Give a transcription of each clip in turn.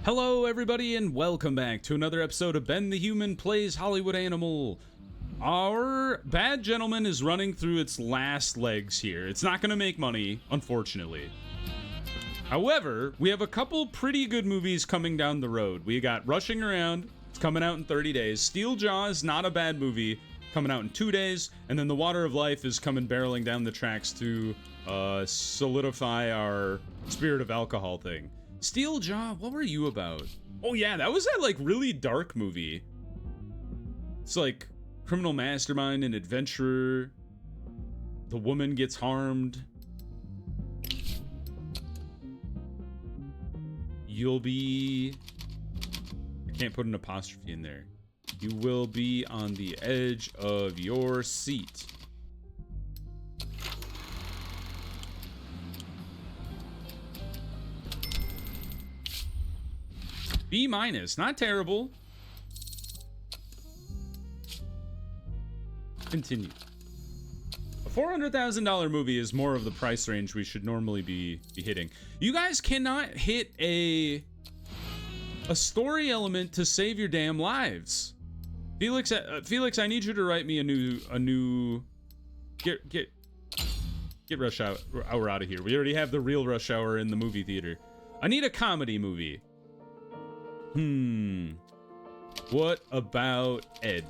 Hello everybody and welcome back to another episode of Ben the Human Plays Hollywood Animal. Our bad gentleman is running through its last legs here. It's not going to make money, unfortunately. However, we have a couple pretty good movies coming down the road. We got Rushing Around, it's coming out in 30 days. Steel Jaw is not a bad movie, coming out in 2 days. And then The Water of Life is coming barreling down the tracks to solidify our Spirit of Alcohol thing. Steel Jaw, what were you about? Oh yeah, that was that like really dark movie. It's like criminal mastermind and adventurer. The woman gets harmed. You'll be... I can't put an apostrophe in there. You will be on the edge of your seat. B-, not terrible. Continue. A $400,000 movie is more of the price range we should normally be hitting. You guys cannot hit a story element to save your damn lives. Felix, I need you to write me a new. Get Rush Hour out of here. We already have the real Rush Hour in the movie theater. I need a comedy movie. What about Ed?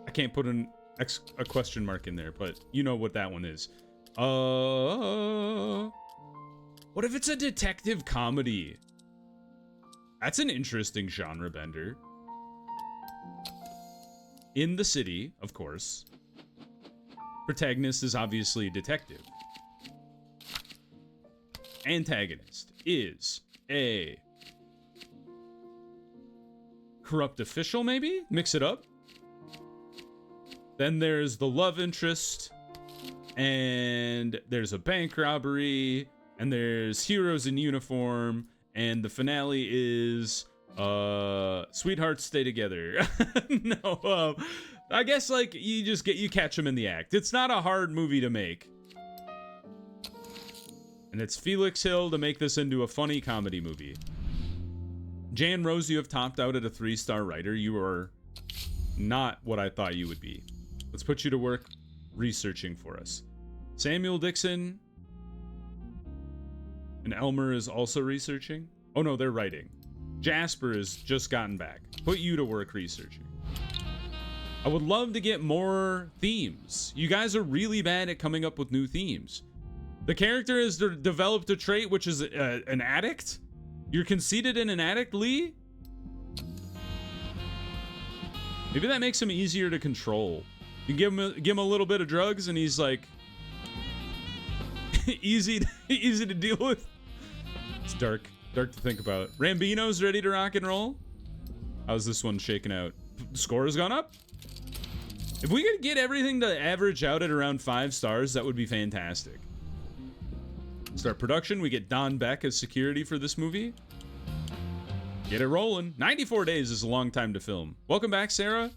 I can't put a question mark in there, but you know what that one is. What if it's a detective comedy? That's an interesting genre bender. In the City, of course. Protagonist is obviously a detective. Antagonist is a corrupt official, maybe? Mix it up. Then there's the love interest, and there's a bank robbery, and there's heroes in uniform, and the finale is sweethearts stay together. No, I guess like you catch them in the act. It's not a hard movie to make. And it's Felix Hill to make this into a funny comedy movie. Jan Rose, you have topped out at a 3-star writer. You are not what I thought you would be. Let's put you to work researching for us. Samuel Dixon and Elmer is also researching. Oh no, they're writing. Jasper has just gotten back. Put you to work researching. I would love to get more themes. You guys are really bad at coming up with new themes. The character has developed a trait which is an addict. You're conceited in an addict, Lee? Maybe that makes him easier to control. You give him a little bit of drugs and he's like easy to deal with. It's dark to think about. Rambino's ready to rock and roll. How's this one shaking out? The score has gone up. If we could get everything to average out at around 5 stars, that would be fantastic. Start production. We get Don Beck as security for this movie. Get it rolling. 94 days is a long time to film. Welcome back, Sarah.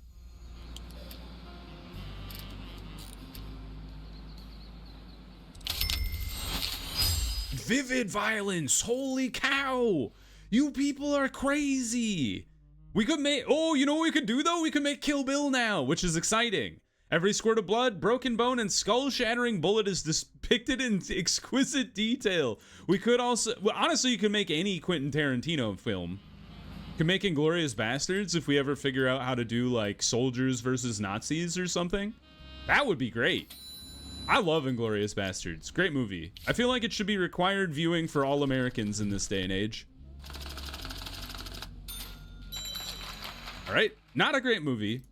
Vivid violence. Holy cow. You people are crazy. We could make... Oh, you know what we could do, though? We could make Kill Bill now, which is exciting. Every squirt of blood, broken bone, and skull-shattering bullet is depicted in exquisite detail. We could also... Well, honestly, you could make any Quentin Tarantino film. You could make Inglourious Bastards if we ever figure out how to do, like, soldiers versus Nazis or something. That would be great. I love Inglourious Bastards. Great movie. I feel like it should be required viewing for all Americans in this day and age. All right. Not a great movie.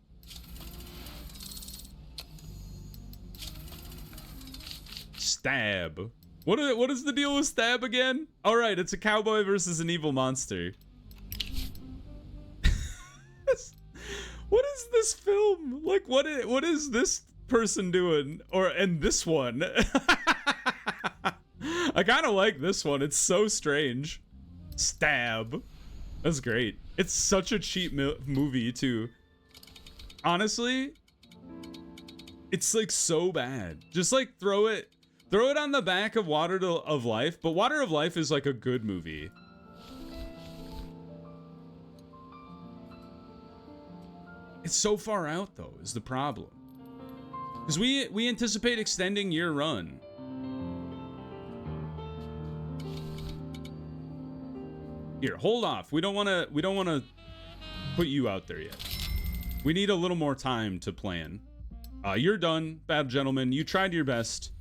Stab. What is the deal with Stab again? All right, it's a cowboy versus an evil monster. What is this film? Like, what is this person doing? And this one. I kind of like this one. It's so strange. Stab. That's great. It's such a cheap movie too. Honestly, it's like so bad. Just like throw it on the back of Water of Life. But Water of Life is like a good movie. It's so far out, though, is the problem. Because we anticipate extending your run. Here, hold off. We don't want to put you out there yet. We need a little more time to plan. You're done, Battle Gentleman. You tried your best,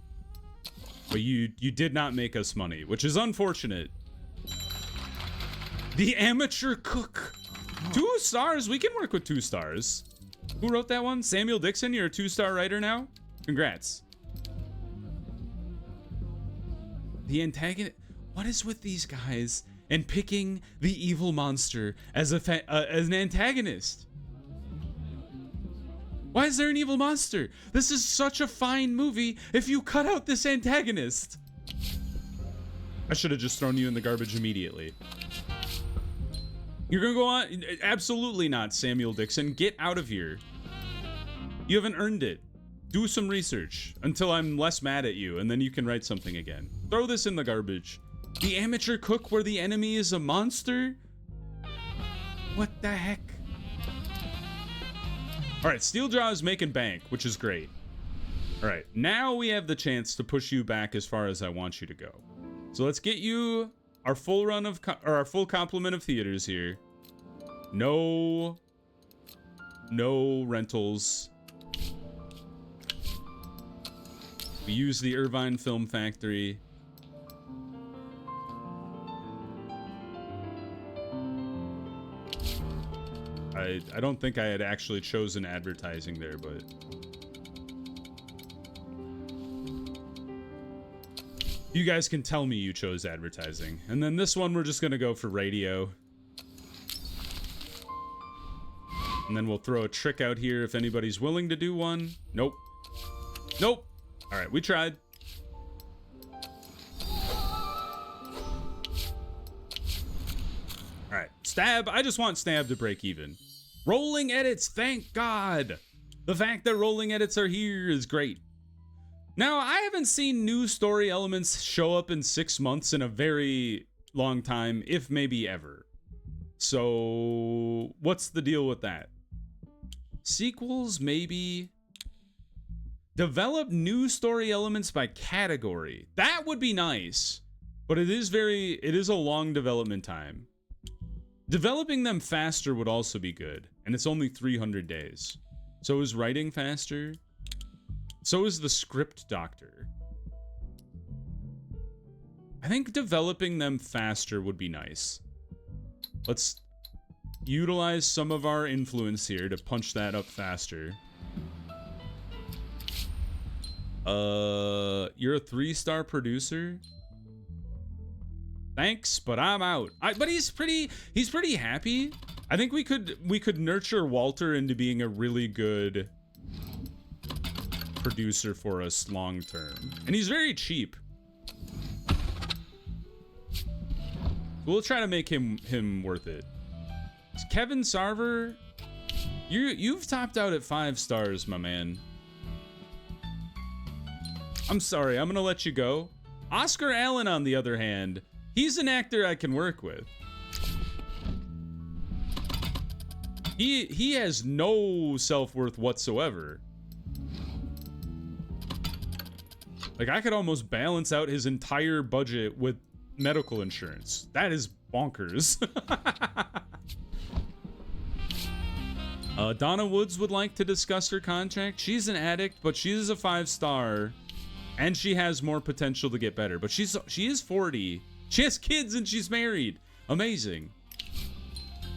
but you did not make us money, which is unfortunate. The Amateur Cook. 2 stars. We can work with 2 stars. Who wrote that one? Samuel Dixon. You're a 2-star writer now. Congrats. The antagonist. What is with these guys and picking the evil monster as as an antagonist? Why is there an evil monster? This is such a fine movie if you cut out this antagonist. I should have just thrown you in the garbage immediately. You're gonna go on? Absolutely not, Samuel Dixon. Get out of here. You haven't earned it. Do some research until I'm less mad at you, and then you can write something again. Throw this in the garbage. The Amateur Cook where the enemy is a monster? What the heck? Alright, Steeljaw is making bank, which is great. Alright, now we have the chance to push you back as far as I want you to go. So let's get you our full run of, or our full complement of theaters here. No rentals. We use the Irvine Film Factory. I don't think I had actually chosen advertising there, but you guys can tell me you chose advertising. And then this one, we're just gonna go for radio. And then we'll throw a trick out here if anybody's willing to do one. Nope. Nope. All right, we tried. All right, Stab. I just want Stab to break even. Rolling edits, thank God. The fact that rolling edits are here is great. Now, I haven't seen new story elements show up in 6 months in a very long time, if maybe ever. So, what's the deal with that? Sequels, maybe. Develop new story elements by category. That would be nice, but it is a long development time. Developing them faster would also be good, and it's only 300 days. So is writing faster? So is the script doctor. I think developing them faster would be nice. Let's utilize some of our influence here to punch that up faster. You're a 3-star producer? Thanks, but I'm out. But he's pretty happy. I think we could nurture Walter into being a really good producer for us long term. And he's very cheap. We'll try to make him worth it. Kevin Sarver, you've topped out at 5 stars, my man. I'm sorry, I'm gonna let you go. Oscar Allen, on the other hand, he's an actor I can work with. He has no self-worth whatsoever. Like, I could almost balance out his entire budget with medical insurance. That is bonkers. Donna Woods would like to discuss her contract. She's an addict, but she is a 5-star, and she has more potential to get better. But she is 40. She has kids and she's married. Amazing.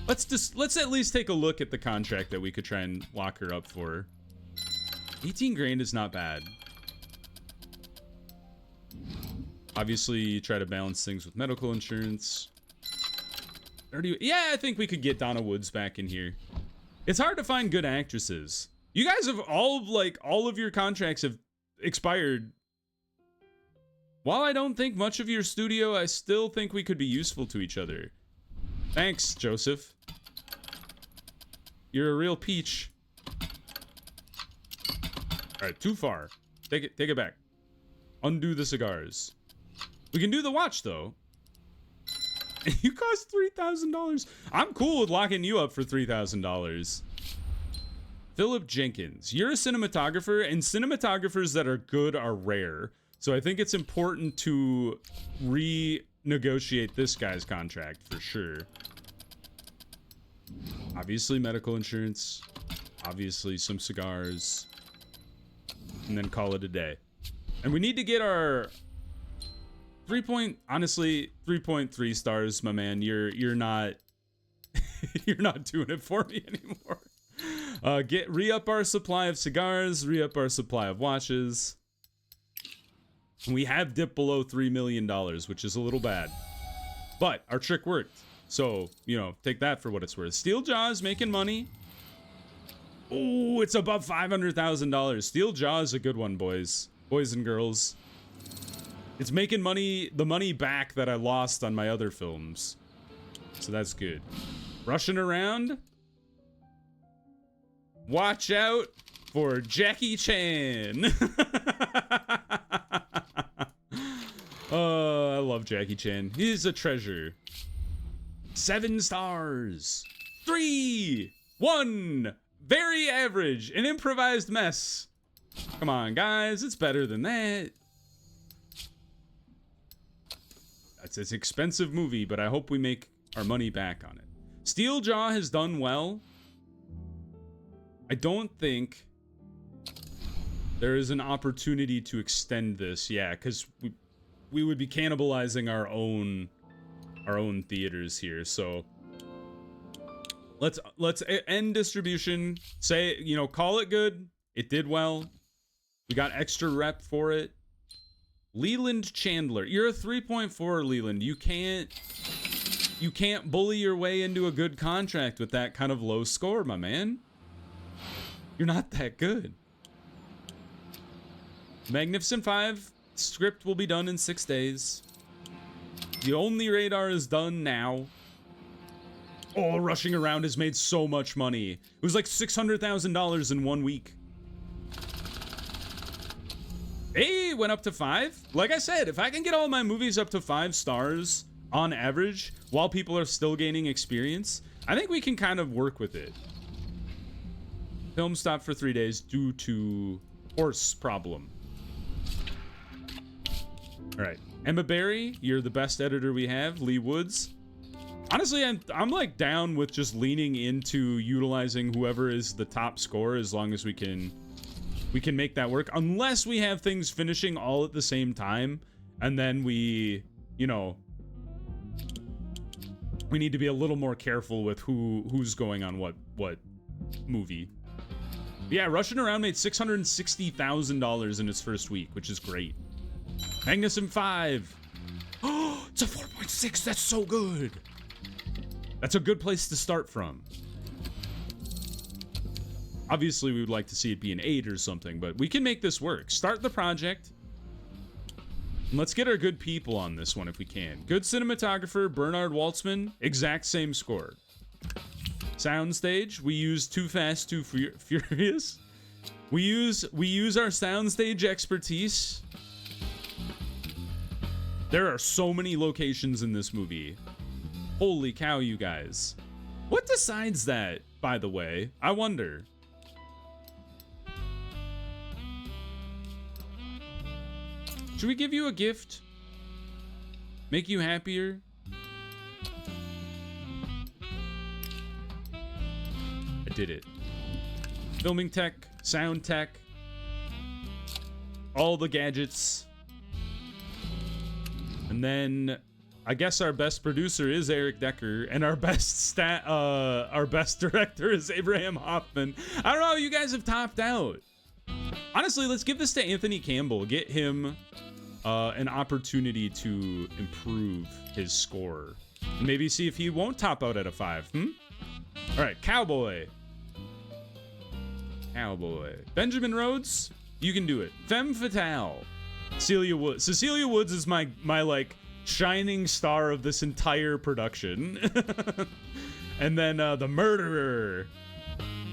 Let's at least take a look at the contract that we could try and lock her up for. 18 grand is not bad. Obviously, you try to balance things with medical insurance. Yeah, I think we could get Donna Woods back in here. It's hard to find good actresses. You guys have all of your contracts have expired. While I don't think much of your studio, I still think we could be useful to each other. Thanks, Joseph. You're a real peach. All right, too far. Take it back. Undo the cigars. We can do the watch though. You cost $3,000. I'm cool with locking you up for $3,000. Philip Jenkins, you're a cinematographer, and cinematographers that are good are rare. So I think it's important to renegotiate this guy's contract for sure. Obviously medical insurance, obviously some cigars, and then call it a day. And we need to get our honestly 3.3 stars, my man. You're not you're not doing it for me anymore. Re-up our supply of cigars, re-up our supply of watches. We have dipped below $3 million, which is a little bad. But our trick worked. So, you know, take that for what it's worth. Steel Jaws making money. Oh, it's above $500,000. Steel Jaw is a good one, boys. Boys and girls. It's making money, the money back that I lost on my other films. So that's good. Rushing around. Watch out for Jackie Chan. I love Jackie Chan. He's a treasure. 7 stars. 3, 1. Very average. An improvised mess. Come on, guys. It's better than that. That's an expensive movie, but I hope we make our money back on it. Steel Jaw has done well. I don't think there is an opportunity to extend this. Yeah, because we would be cannibalizing our own theaters here. So let's end distribution. Say, you know, call it good. It did well. We got extra rep for it. Leland Chandler, you're a 3.4, Leland. You can't bully your way into a good contract with that kind of low score, my man. You're not that good. Magnificent 5 script will be done in 6 days. The only radar is done now. Oh, Rushing Around has made so much money. It was like $600,000 in 1 week. Hey, went up to 5. Like I said, if I can get all my movies up to 5 stars on average while people are still gaining experience, I think we can kind of work with it. Film stopped for 3 days due to horse problem. All right, Emma Barry, you're the best editor we have. Lee Woods. Honestly, I'm like down with just leaning into utilizing whoever is the top scorer as long as we can make that work. Unless we have things finishing all at the same time, and then we, you know, we need to be a little more careful with who's going on what movie. Yeah, Rushing Around made $660,000 in its first week, which is great. Magnificent 5. Oh, it's a 4.6. That's so good. That's a good place to start from. Obviously, we would like to see it be an 8 or something, but we can make this work. Start the project. And let's get our good people on this one if we can. Good cinematographer, Bernard Waltzman. Exact same score. Soundstage, we use Too Fast, Too Furious. We use our soundstage expertise. There are so many locations in this movie. Holy cow, you guys. What decides that, by the way? I wonder. Should we give you a gift? Make you happier? I did it. Filming tech, sound tech, all the gadgets. And then I guess our best producer is Eric Decker, and our best director is Abraham Hoffman. I don't know, you guys have topped out. Honestly, let's give this to Anthony Campbell. Get him an opportunity to improve his score. And maybe see if he won't top out at a 5. All right, Cowboy. Benjamin Rhodes, you can do it. Femme Fatale. Cecilia Woods. Cecilia Woods is my like shining star of this entire production. And then The Murderer.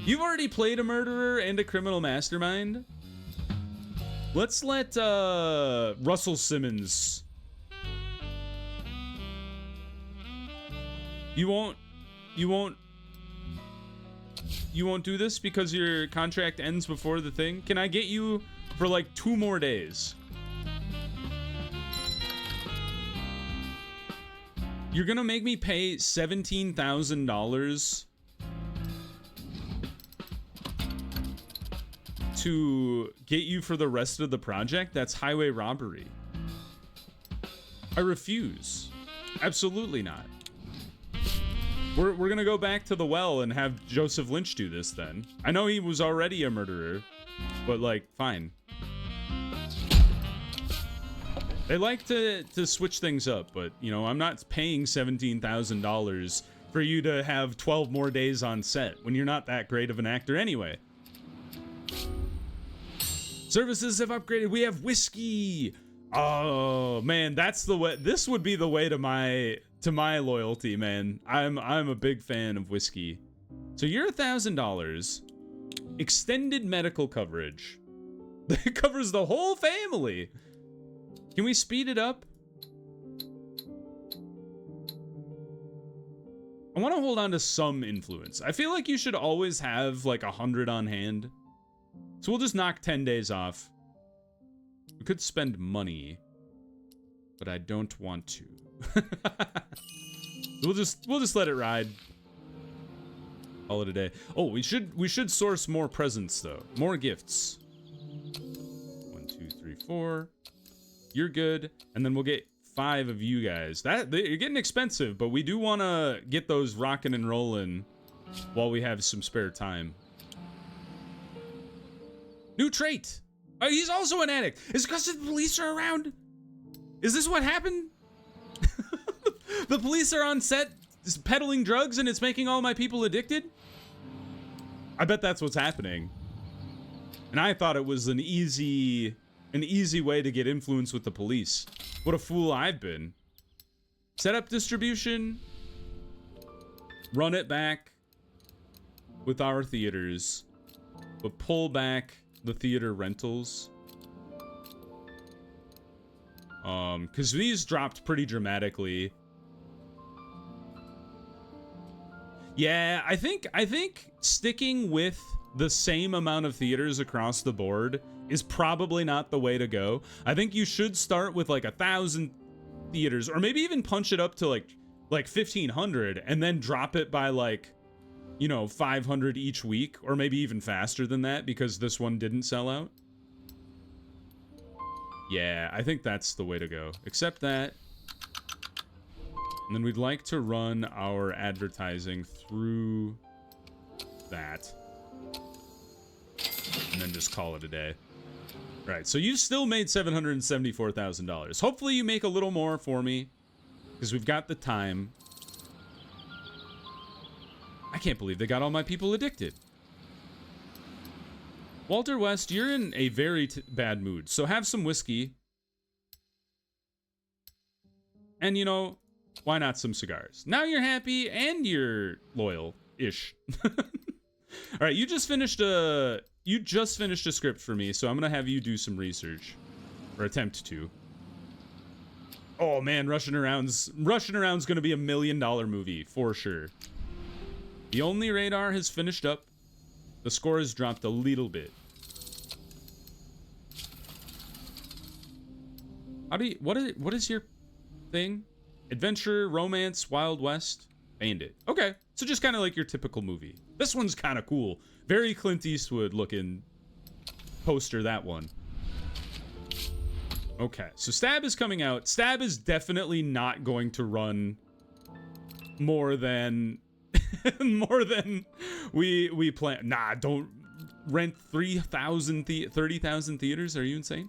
You've already played a murderer and a criminal mastermind. Let's let Russell Simmons. You won't you won't do this because your contract ends before the thing? Can I get you for like 2 more days? You're gonna make me pay $17,000 to get you for the rest of the project? That's highway robbery. I refuse. Absolutely not. We're gonna go back to the well and have Joseph Lynch do this then. I know he was already a murderer, but like, fine. They like to switch things up, but you know, I'm not paying $17,000 for you to have 12 more days on set when you're not that great of an actor anyway. Services have upgraded. We have whiskey. Oh man, that's the way. This would be the way to my loyalty, man. I'm a big fan of whiskey. So you're $1,000. Extended medical coverage. That covers the whole family. Can we speed it up? I want to hold on to some influence. I feel like you should always have like 100 on hand. So we'll just knock 10 days off. We could spend money, but I don't want to. We'll just let it ride. Call it a day. Oh, we should source more presents though. More gifts. 1, 2, 3, 4. You're good, and then we'll get 5 of you guys. You're getting expensive, but we do want to get those rocking and rolling while we have some spare time. New trait. Oh, he's also an addict. Is it because the police are around? Is this what happened? The police are on set peddling drugs, and it's making all my people addicted. I bet that's what's happening. And I thought it was an easy way to get influence with the police. What a fool I've been. Set up distribution. Run it back with our theaters. But pull back the theater rentals. Because these dropped pretty dramatically. Yeah, I think sticking with the same amount of theaters across the board is probably not the way to go. I think you should start with like 1,000 theaters, or maybe even punch it up to like 1,500 and then drop it by like, you know, 500 each week, or maybe even faster than that because this one didn't sell out. Yeah, I think that's the way to go. Accept that. And then we'd like to run our advertising through that. And then just call it a day. Right, so you've still made $774,000. Hopefully you make a little more for me, because we've got the time. I can't believe they got all my people addicted. Walter West, you're in a very bad mood, so have some whiskey. And, you know, why not some cigars? Now you're happy and you're loyal-ish. All right, you just finished a script for me, so I'm gonna have you do some research, or attempt to. Oh man, Rushing Around's gonna be $1 million movie for sure. The Only Radar has finished up. The score has dropped a little bit. What is your thing? Adventure, romance, Wild West, Bandit. Okay, so just kind of like your typical movie. This one's kind of cool. Very Clint Eastwood looking poster, that one. Okay, so Stab is coming out. Stab is definitely not going to run more than we plan. Nah, don't rent 30,000 theaters. Are you insane?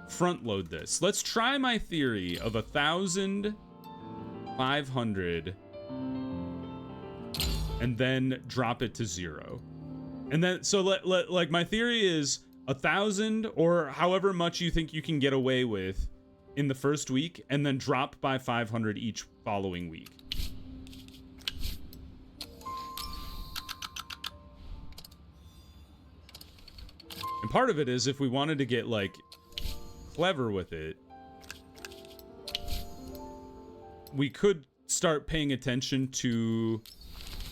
Front load this. Let's try my theory of 1,500 and then drop it to 0. And then so like my theory is 1,000 or however much you think you can get away with in the first week, and then drop by 500 each following week. And part of it is if we wanted to get like clever with it, we could start paying attention to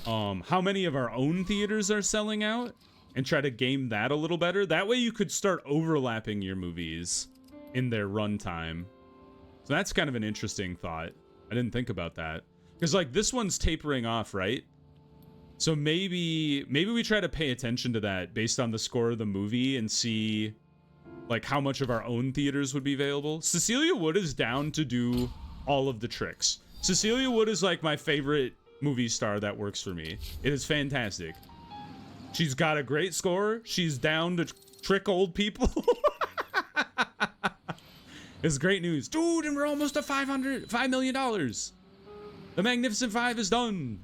how many of our own theaters are selling out and try to game that a little better. That way you could start overlapping your movies in their runtime. So that's kind of an interesting thought. I didn't think about that. Because, like, this one's tapering off, right? So maybe we try to pay attention to that based on the score of the movie and see, like, how much of our own theaters would be available. Cecilia Wood is down to do all of the tricks. Cecilia Wood is, like, my favorite movie star that works for me. It is fantastic. She's got a great score. She's down to trick old people. It's great news. Dude, and we're almost at $5 million. The Magnificent Five is done.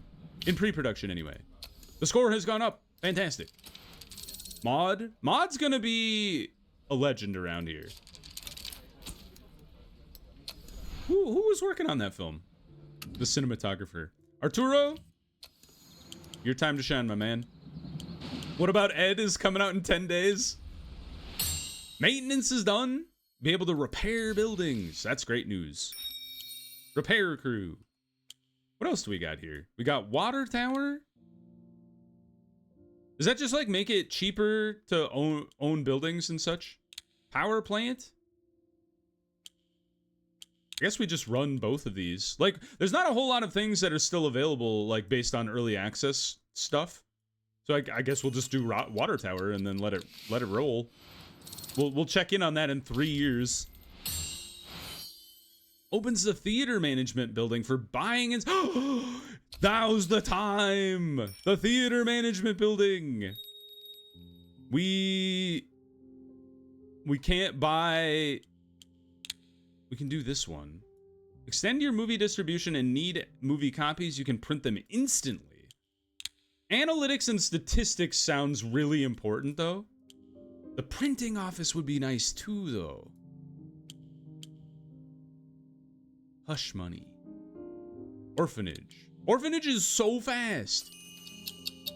In pre-production, anyway. The score has gone up. Fantastic. Maud's gonna be a legend around here. Who was working on that film? The cinematographer. Arturo? Your time to shine, my man. What about Ed is coming out in 10 days? Maintenance is done. Be able to repair buildings. That's great news. Repair crew. What else do we got here? We got water tower. Does that just like make it cheaper to own buildings and such? Power plant? I guess we just run both of these. Like, there's not a whole lot of things that are still available, like, based on early access stuff. So I guess we'll just do water tower and then let it roll. We'll check in on that in 3 years. Opens the theater management building for buying and... Now's the time! The theater management building! We can't buy... We can do this one. Extend your movie distribution and need movie copies. You can print them instantly. Analytics and statistics sounds really important, though. The printing office would be nice, too, though. Hush money. Orphanage. Orphanage is so fast.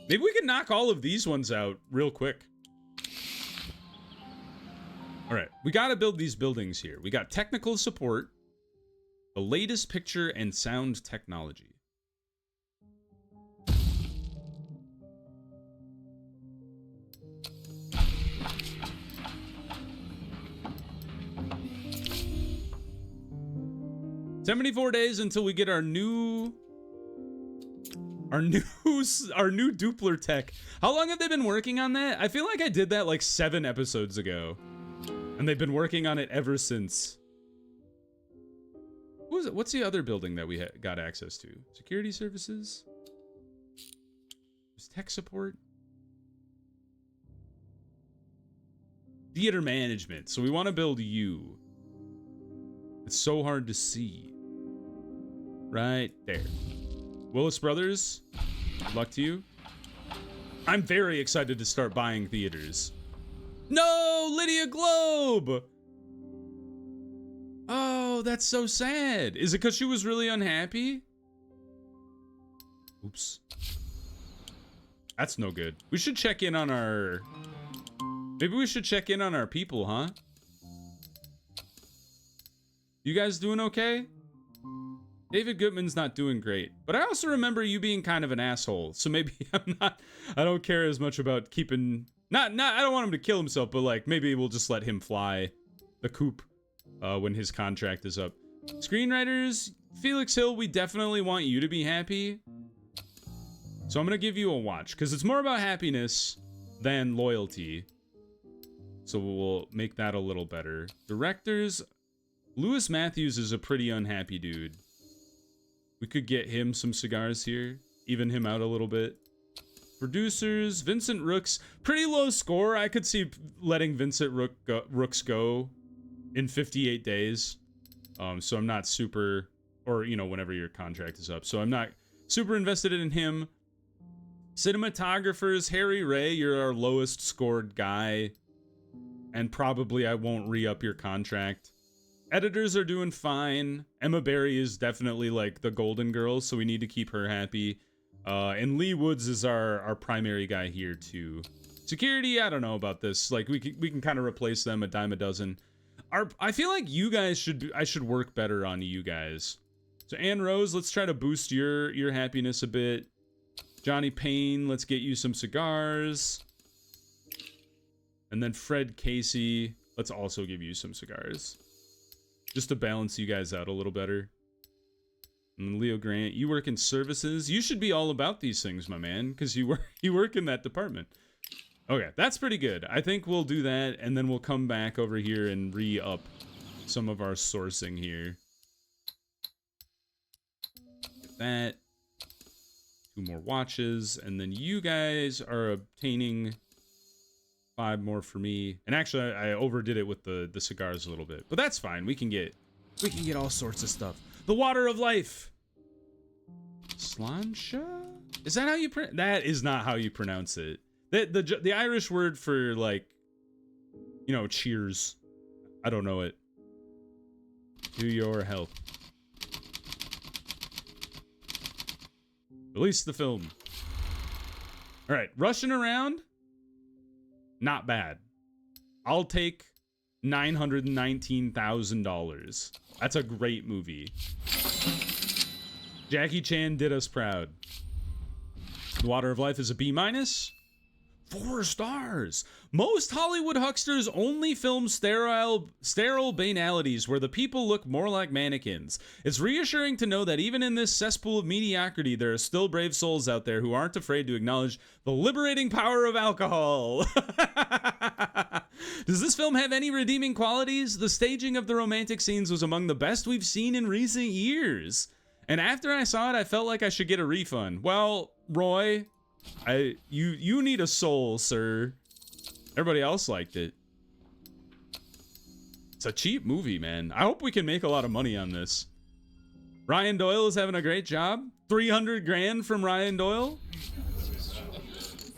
Maybe we can knock all of these ones out real quick. All right, we got to build these buildings here. We got technical support, the latest picture and sound technology. $74 days until we get our new Doppler tech. How long have they been working on that? I feel like I did that like 7 episodes ago. And they've been working on it ever since. What was it? What's the other building that we got access to? Security services? There's tech support? Theater management. So we want to build you. It's so hard to see. Right there. Willis Brothers, good luck to you. I'm very excited to start buying theaters. No, Lydia Globe! Oh, that's so sad. Is it because she was really unhappy? Oops. That's no good. We should check in on our... Maybe we should check in on our people, huh? You guys doing okay? David Goodman's not doing great. But I also remember you being kind of an asshole. So maybe I don't care as much about keeping... I don't want him to kill himself, but like maybe we'll just let him fly the coop when his contract is up. Screenwriters, Felix Hill, we definitely want you to be happy. So I'm going to give you a watch because it's more about happiness than loyalty. So we'll make that a little better. Directors, Lewis Matthews is a pretty unhappy dude. We could get him some cigars here, even him out a little bit. Producers, Vincent Rooks, pretty low score. I could see letting Vincent Rooks go in 58 days. So I'm not super, or, you know, whenever your contract is up. So I'm not super invested in him. Cinematographers, Harry Ray, you're our lowest scored guy. And probably I won't re-up your contract. Editors are doing fine. Emma Berry is definitely like the golden girl, so we need to keep her happy. And Lee Woods is our primary guy here too. Security, I don't know about this. Like we can kind of replace them a dime a dozen. I feel like you guys I should work better on you guys. So Ann Rose, let's try to boost your happiness a bit. Johnny Payne, let's get you some cigars. And then Fred Casey, let's also give you some cigars. Just to balance you guys out a little better. And Leo Grant, you work in services. You should be all about these things, my man, because you work in that department. Okay, that's pretty good. I think we'll do that, and then we'll come back over here and re-up some of our sourcing here. Get that. 2 more watches, and then you guys are obtaining 5 more for me. And actually, I overdid it with the cigars a little bit, but that's fine. We can get all sorts of stuff. The water of life. Sláinte? Is that how you pronounce? That is not how you pronounce it. The Irish word for, like, you know, cheers. I don't know it. To your health. Release the film. All right, rushing around. Not bad. I'll take $919,000. That's a great movie. Jackie Chan did us proud. The Water of Life is a B-. 4 stars. Most Hollywood hucksters only film sterile banalities where the people look more like mannequins. It's reassuring to know that even in this cesspool of mediocrity, there are still brave souls out there who aren't afraid to acknowledge the liberating power of alcohol. Does this film have any redeeming qualities? The staging of the romantic scenes was among the best we've seen in recent years. And after I saw it, I felt like I should get a refund. Well, Roy, you need a soul, sir. Everybody else liked it. It's a cheap movie, man. I hope we can make a lot of money on this. Ryan Doyle is having a great job. 300 grand from Ryan Doyle.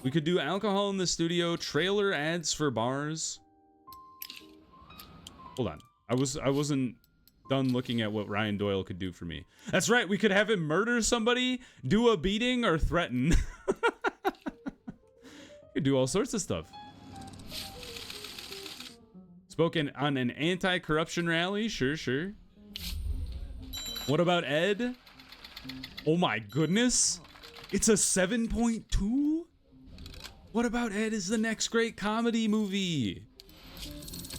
We could do alcohol in the studio, trailer ads for bars. Hold on. I wasn't done looking at what Ryan Doyle could do for me. That's right. We could have him murder somebody, do a beating, or threaten. You could do all sorts of stuff. Spoken on an anti-corruption rally. Sure. What about Ed? Oh my goodness. It's a 7.2? What about Ed is the next great comedy movie?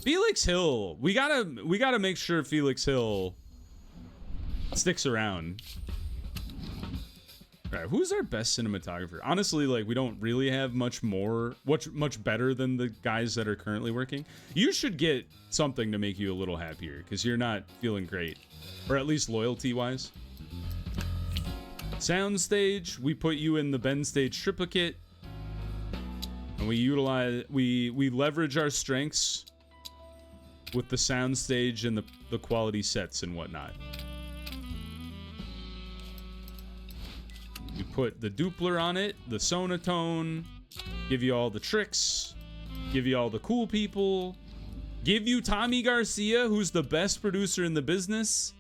Felix Hill. We gotta make sure Felix Hill sticks around. All right, who's our best cinematographer? Honestly, like, we don't really have much better than the guys that are currently working. You should get something to make you a little happier, because you're not feeling great, or at least loyalty-wise. Soundstage, we put you in the Ben stage triplicate, and we leverage our strengths with the soundstage and the quality sets and whatnot. We put the Doppler on it, the sonotone, give you all the tricks, give you all the cool people, give you Tommy Garcia, who's the best producer in the business.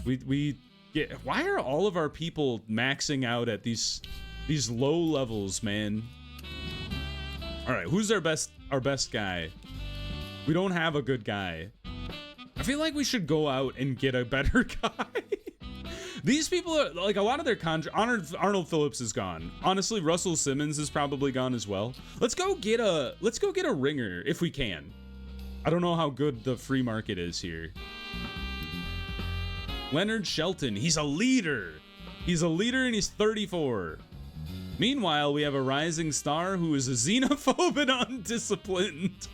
We get, why are all of our people maxing out at these low levels, man? All right, who's our best guy? We don't have a good guy. I feel like we should go out and get a better guy. These people are like, a lot of their Arnold Phillips is gone. Honestly, Russell Simmons is probably gone as well. Let's go get a ringer if we can. I don't know how good the free market is here. Leonard Shelton, he's a leader. He's a leader and he's 34. Meanwhile, we have a rising star who is a xenophobe and undisciplined.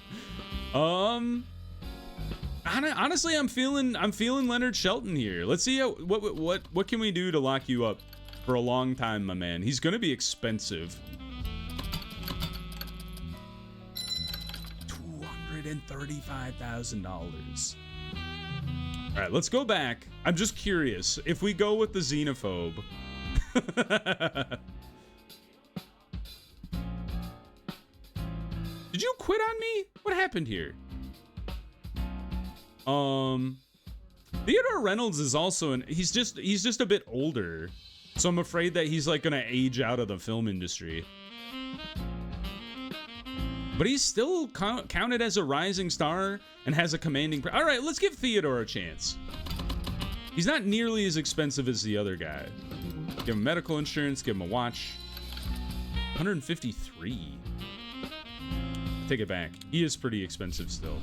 Honestly, I'm feeling Leonard Shelton here. Let's see what can we do to lock you up for a long time, my man. He's gonna be expensive. $235,000. All right, let's go back. I'm just curious if we go with the xenophobe. Did you quit on me? What happened here? Theodore Reynolds is also he's just a bit older, so I'm afraid that he's like gonna age out of the film industry. But he's still counted as a rising star and has a commanding. All right, let's give Theodore a chance. He's not nearly as expensive as the other guy. Give him medical insurance, give him a watch. 153. Take it back. He is pretty expensive still.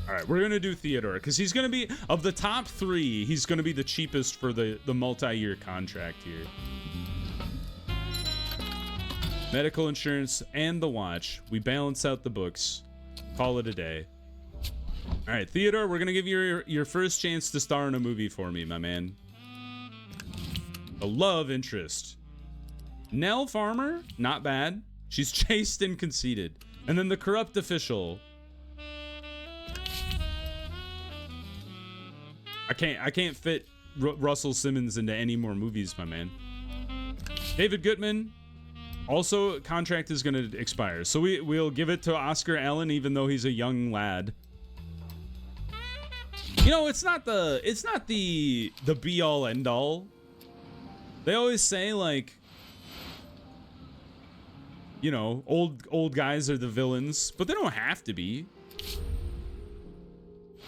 All right, we're gonna do Theodore because he's gonna be, of the top 3, he's gonna be the cheapest for the multi-year contract here. Medical insurance and the watch. We balance out the books. Call it a day. All right, Theodore, we're gonna give you your first chance to star in a movie for me, my man. A love interest. Nell Farmer, not bad. She's chaste and conceited. And then the corrupt official. I can't fit Russell Simmons into any more movies, my man. David Goodman. Also, contract is going to expire, so we'll give it to Oscar Allen, even though he's a young lad. You know, it's not the be all end all. They always say, like, you know, old guys are the villains, but they don't have to be.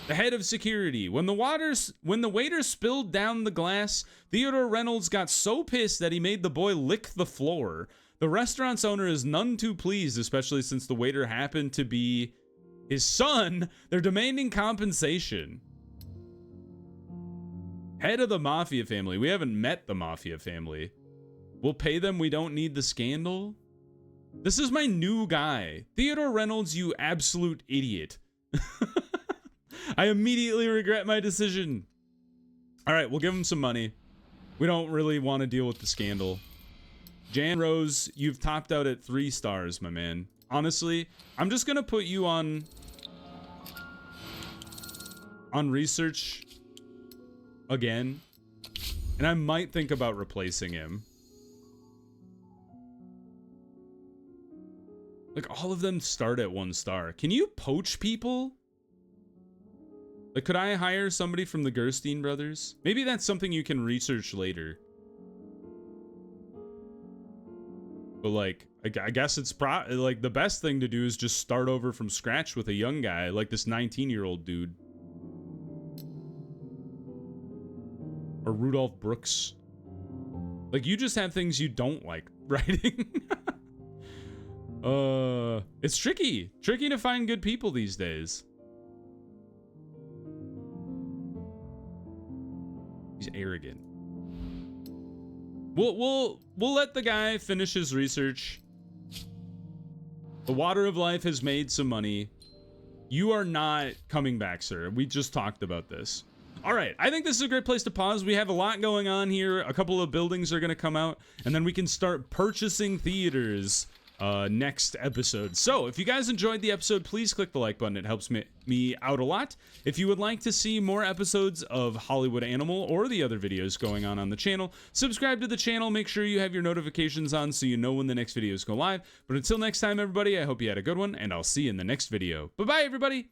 The head of security. When the waiter spilled down the glass, Theodore Reynolds got so pissed that he made the boy lick the floor. The restaurant's owner is none too pleased, especially since the waiter happened to be his son. They're demanding compensation. Head of the mafia family. We haven't met the mafia family. We'll pay them. We don't need the scandal. This is my new guy. Theodore Reynolds, you absolute idiot. I immediately regret my decision. All right, we'll give him some money. We don't really want to deal with the scandal. Jan Rose, you've topped out at 3 stars, my man. Honestly, I'm just going to put you on research again. And I might think about replacing him. Like, all of them start at 1 star. Can you poach people? Like, could I hire somebody from the Gerstein brothers? Maybe that's something you can research later. But, like, I guess it's like the best thing to do is just start over from scratch with a young guy, like this 19-year-old dude. Or Rudolph Brooks. Like, you just have things you don't like writing. It's tricky. Tricky to find good people these days. He's arrogant. We'll let the guy finish his research. The Water of Life has made some money. You are not coming back, sir. We just talked about this. All right, I think this is a great place to pause. We have a lot going on here. A couple of buildings are going to come out, and then we can start purchasing theaters next episode. So if you guys enjoyed the episode, please click the like button. It helps me out a lot. If you would like to see more episodes of Hollywood Animal or the other videos going on the channel, subscribe to the channel. Make sure you have your notifications on so you know when the next videos go live. But until next time, everybody, I hope you had a good one, and I'll see you in the next video. Bye-bye, everybody.